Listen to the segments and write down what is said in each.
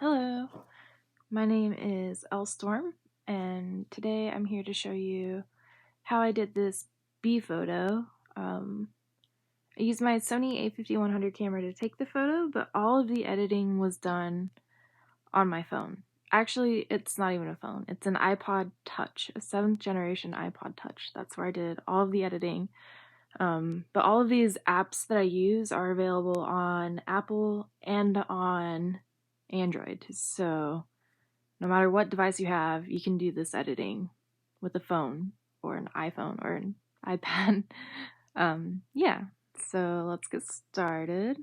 Hello, my name is Storm, and today I'm here to show you how I did this bee photo. I used my Sony a5100 camera to take the photo, but all of the editing was done on my phone. Actually, it's not even a phone, it's an iPod Touch, a 7th generation iPod Touch. That's where I did all of the editing. But all of these apps that I use are available on Apple and on Android, so no matter what device you have, you can do this editing with a phone or an iPhone or an iPad. Yeah, so let's get started.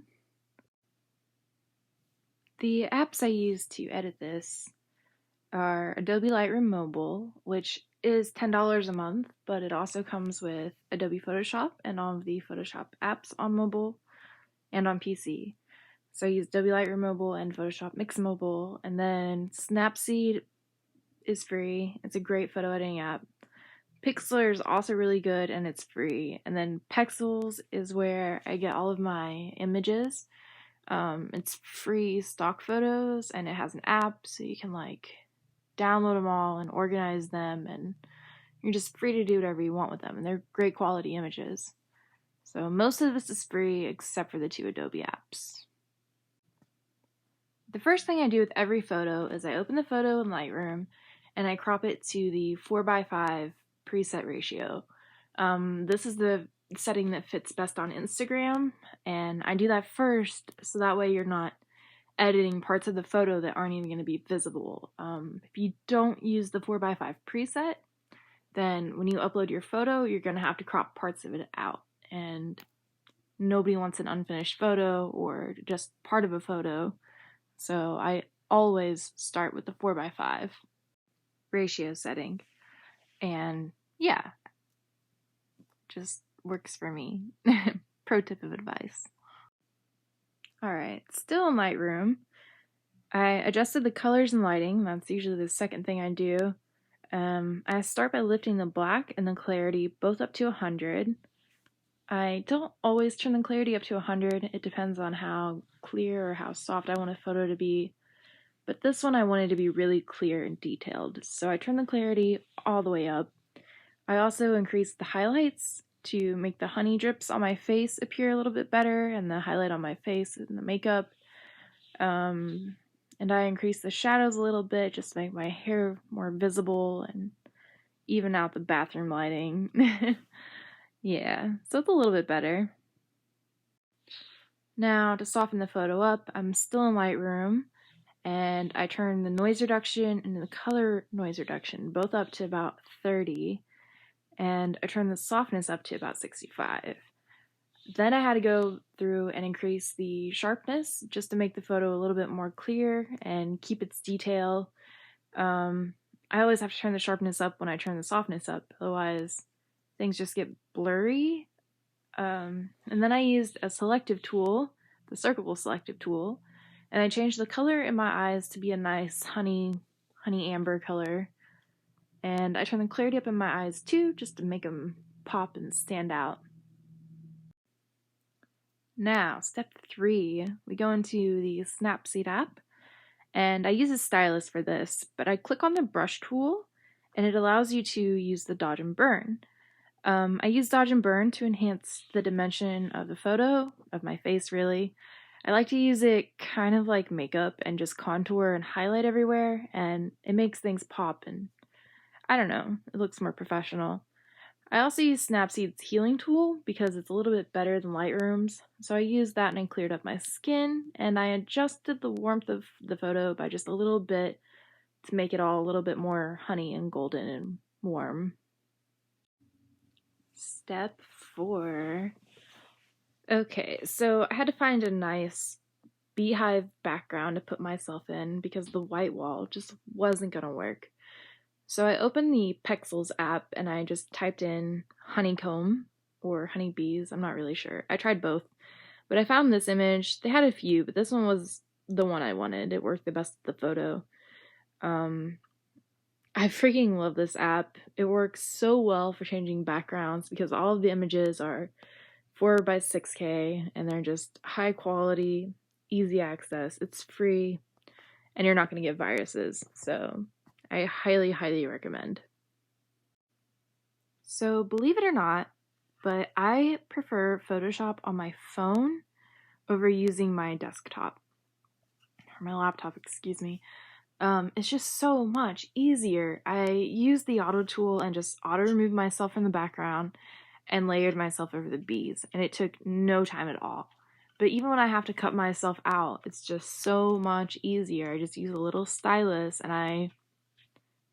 The apps I use to edit this are Adobe Lightroom Mobile, which is $10 a month, but it also comes with Adobe Photoshop and all of the Photoshop apps on mobile and on PC. So I use Adobe Lightroom Mobile and Photoshop Mix Mobile, and then Snapseed is free. It's a great photo editing app. Pixlr is also really good and it's free. And then Pexels is where I get all of my images. It's free stock photos and it has an app so you can like download them all and organize them, and you're just free to do whatever you want with them, and they're great quality images. So most of this is free except for the two Adobe apps. The first thing I do with every photo is I open the photo in Lightroom and I crop it to the 4:5 preset ratio. This is the setting that fits best on Instagram, and I do that first so that way you're not editing parts of the photo that aren't even going to be visible. If you don't use the 4:5 preset, then when you upload your photo, you're going to have to crop parts of it out, and nobody wants an unfinished photo or just part of a photo. So I always start with the 4:5 ratio setting, and yeah, just works for me. Pro tip of advice. Alright, still in Lightroom, I adjusted the colors and lighting. That's usually the second thing I do. I start by lifting the black and the clarity both up to 100. I don't always turn the clarity up to 100. It depends on how clear or how soft I want a photo to be. But this one I wanted to be really clear and detailed, so I turned the clarity all the way up. I also increased the highlights to make the honey drips on my face appear a little bit better, and the highlight on my face and the makeup. And I increased the shadows a little bit just to make my hair more visible and even out the bathroom lighting. Yeah, so it's a little bit better. Now, to soften the photo up, I'm still in Lightroom, and I turn the noise reduction and the color noise reduction both up to about 30, and I turn the softness up to about 65. Then I had to go through and increase the sharpness just to make the photo a little bit more clear and keep its detail. I always have to turn the sharpness up when I turn the softness up, otherwise things just get blurry. And then I used a selective tool, the circle selective tool, and I changed the color in my eyes to be a nice honey amber color. And I turned the clarity up in my eyes too, just to make them pop and stand out. Now, step 3, we go into the Snapseed app, and I use a stylus for this, but I click on the brush tool, and it allows you to use the dodge and burn. I use dodge and burn to enhance the dimension of the photo, of my face really. I like to use it kind of like makeup and just contour and highlight everywhere, and it makes things pop, and I don't know, it looks more professional. I also use Snapseed's healing tool because it's a little bit better than Lightroom's, so I used that and I cleared up my skin, and I adjusted the warmth of the photo by just a little bit to make it all a little bit more honey and golden and warm. Step 4. Okay, so I had to find a nice beehive background to put myself in because the white wall just wasn't gonna work. So I opened the Pexels app and I just typed in honeycomb or honeybees, I'm not really sure. I tried both, but I found this image. They had a few, but this one was the one I wanted. It worked the best with the photo. I freaking love this app. It works so well for changing backgrounds because all of the images are 4:6K and they're just high quality, easy access. It's free, and you're not going to get viruses. So I highly, highly recommend. So believe it or not, but I prefer Photoshop on my phone over using my desktop, or my laptop, excuse me. It's just so much easier. I use the auto tool and just auto remove myself from the background and layered myself over the bees, and it took no time at all. But even when I have to cut myself out, it's just so much easier. I just use a little stylus and I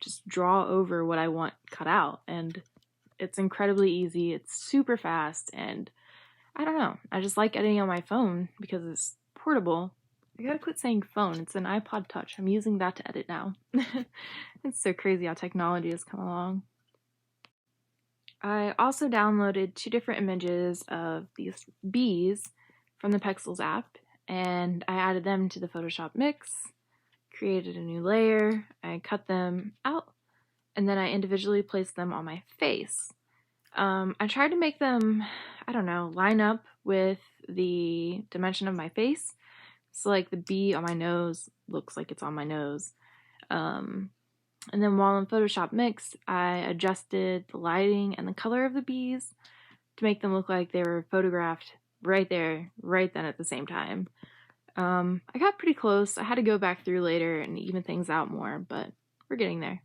just draw over what I want cut out, and it's incredibly easy. It's super fast, and I don't know. I just like editing on my phone because it's portable. I gotta quit saying phone. It's an iPod Touch. I'm using that to edit now. It's so crazy how technology has come along. I also downloaded 2 different images of these bees from the Pexels app, and I added them to the Photoshop mix, created a new layer, I cut them out, and then I individually placed them on my face. I tried to make them, I don't know, line up with the dimension of my face. So like the bee on my nose looks like it's on my nose. And then while in Photoshop Mix, I adjusted the lighting and the color of the bees to make them look like they were photographed right there, right then at the same time. I got pretty close. I had to go back through later and even things out more, but we're getting there.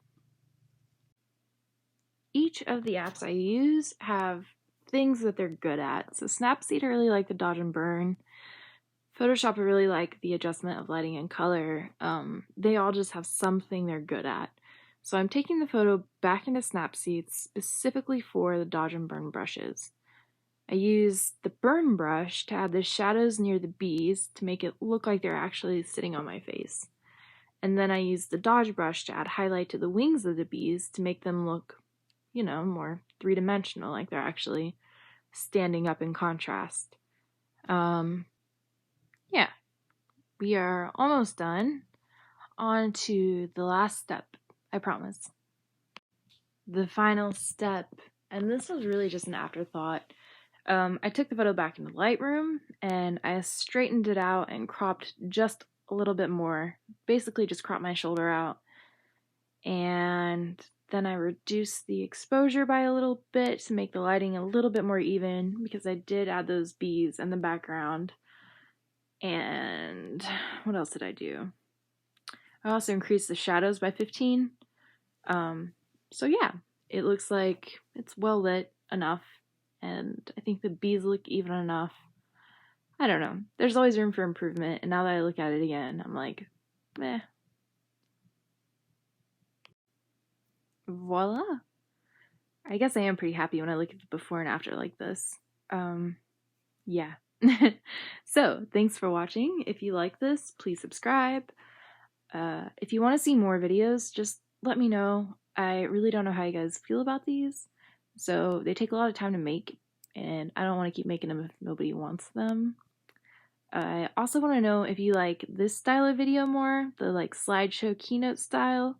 Each of the apps I use have things that they're good at. So Snapseed, I really like the dodge and burn. Photoshop, I really like the adjustment of lighting and color. They all just have something they're good at. So I'm taking the photo back into Snapseed specifically for the dodge and burn brushes. I use the burn brush to add the shadows near the bees to make it look like they're actually sitting on my face. And then I use the dodge brush to add highlight to the wings of the bees to make them look, you know, more three-dimensional, like they're actually standing up in contrast. Yeah, we are almost done. On to the last step, I promise. The final step, and this was really just an afterthought. I took the photo back into Lightroom and I straightened it out and cropped just a little bit more. Basically just cropped my shoulder out. And then I reduced the exposure by a little bit to make the lighting a little bit more even because I did add those bees in the background. And what else did I do? I also increased the shadows by 15. So yeah, it looks like it's well lit enough, and I think the bees look even enough. I don't know. There's always room for improvement, and now that I look at it again, I'm like, meh. Voila. I guess I am pretty happy when I look at the before and after like this. Yeah. So, thanks for watching. If you like this, please subscribe. If you want to see more videos, just let me know. I really don't know how you guys feel about these. So they take a lot of time to make, and I don't want to keep making them if nobody wants them. I also want to know if you like this style of video more, the like slideshow keynote style,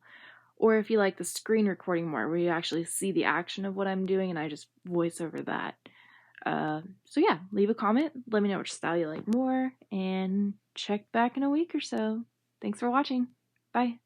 or if you like the screen recording more, where you actually see the action of what I'm doing and I just voice over that. So yeah, leave a comment, let me know which style you like more, and check back in a week or so. Thanks for watching. Bye.